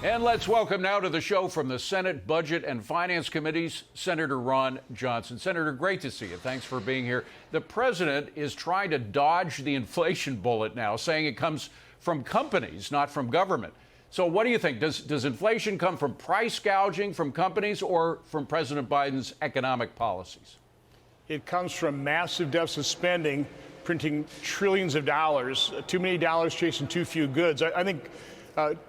And let's welcome now to the show from the Senate Budget and Finance Committees, Senator Ron Johnson. Senator, great to see you. Thanks for being here. The president is trying to dodge the inflation bullet now, saying it comes from companies, not from government. So what do you think? Does inflation come from price gouging from companies or from President Biden's economic policies? It comes from massive deficit spending, printing trillions of dollars, too many dollars chasing too few goods. I think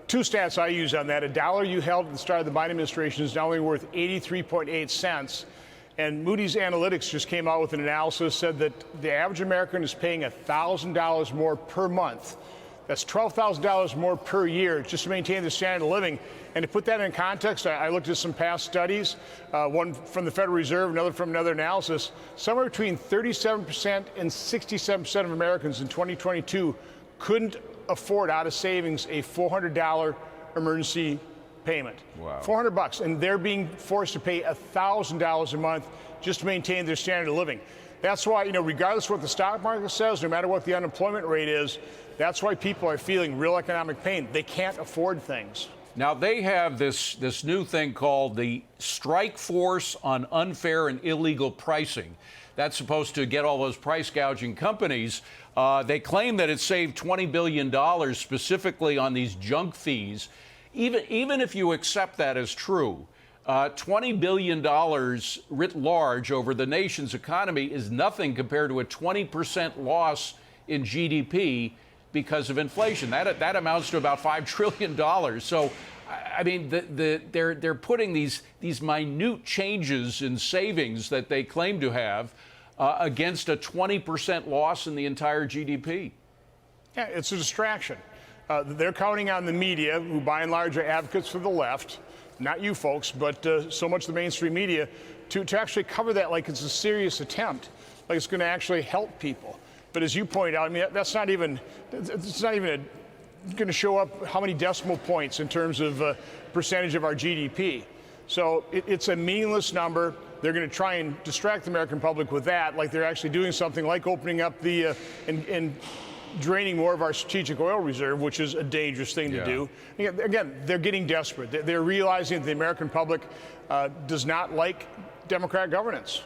two stats I use on that. A dollar you held at the start of the Biden administration is now only worth 83.8 cents. And Moody's Analytics just came out with an analysis, said that the average American is paying $1,000 more per month. That's $12,000 more per year just to maintain the standard of living. And to put that in context, I looked at some past studies, one from the Federal Reserve, another from another analysis. Somewhere between 37% and 67% of Americans in 2022 couldn't afford out of savings a $400 emergency payment. Wow. $400, and they're being forced to pay $1,000 a month just to maintain their standard of living. That's why, regardless of what the stock market says, no matter what the unemployment rate is, that's why people are feeling real economic pain. They can't afford things. Now, they have this new thing called the Strike Force on Unfair and Illegal Pricing. That's supposed to get all those price gouging companies. They claim that it saved $20 billion specifically on these junk fees. Even if you accept that as true, $20 billion writ large over the nation's economy is nothing compared to a 20% loss in GDP because of inflation. That amounts to about $5 trillion. So, I mean, they're putting these minute changes in savings that they claim to have against a 20% loss in the entire GDP. Yeah, it's a distraction. They're counting on the media, who by and large are advocates for the left, not you folks, but so much the mainstream media, to actually cover that like it's a serious attempt, like it's going to actually help people. But as you point out, I mean, it's not even going to show up how many decimal points in terms of percentage of our GDP. So it's a meaningless number. They're going to try and distract the American public with that, like they're actually doing something like opening up the and draining more of our strategic oil reserve, which is a dangerous thing to do. Again, they're getting desperate. They're realizing that the American public does not like Democrat governance.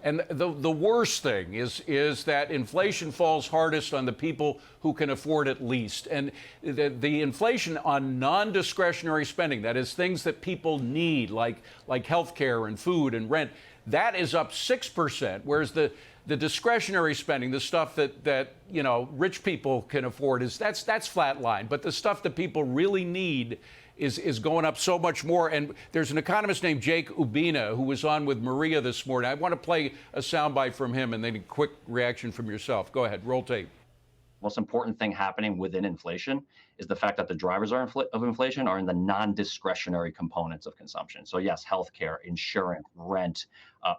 And the worst thing is that inflation falls hardest on the people who can afford it least. And the inflation on non-discretionary spending, that is things that people need, like health care and food and rent, that is up 6%, whereas the discretionary spending, the stuff that rich people can afford, that's flatlined. But the stuff that people really need is going up so much more. And there's an economist named Jake Ubina who was on with Maria this morning. I want to play a soundbite from him and then a quick reaction from yourself. Go ahead, roll tape. Most important thing happening within inflation is the fact that the drivers of inflation are in the non-discretionary components of consumption. So yes, healthcare, insurance, rent,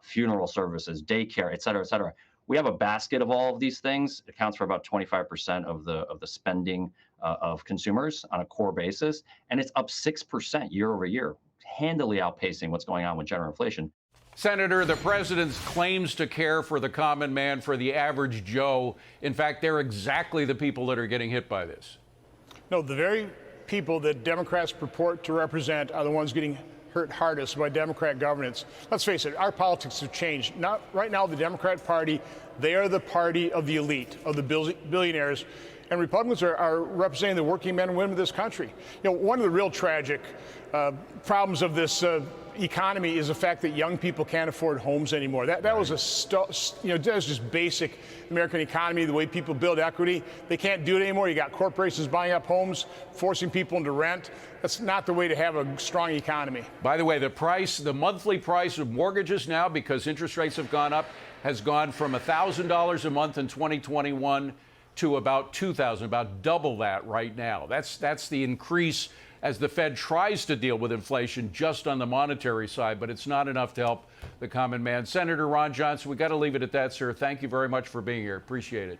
funeral services, daycare, et cetera, et cetera. We have a basket of all of these things. It accounts for about 25% of the spending of consumers on a core basis, and it's up 6% year over year, handily outpacing what's going on with general inflation. Senator, the president's claims to care for the common man, for the average Joe, in fact, they're exactly the people that are getting hit by this. No, the very people that Democrats purport to represent are the ones getting hurt hardest by Democrat governance. Let's face it, our politics have changed. Right now, the Democrat Party, they are the party of the elite, of the billionaires, and Republicans are representing the working men and women of this country. One of the real tragic problems of this economy is the fact that young people can't afford homes anymore. That was that was just basic American economy, the way people build equity. They can't do it anymore. You got corporations buying up homes, forcing people into rent. That's not the way to have a strong economy. By the way, the monthly price of mortgages now, because interest rates have gone up, has gone from $1,000 a month in 2021 to about $2,000, about double that right now. That's the increase as the Fed tries to deal with inflation just on the monetary side, but it's not enough to help the common man. Senator Ron Johnson, we got to leave it at that, sir. Thank you very much for being here. Appreciate it.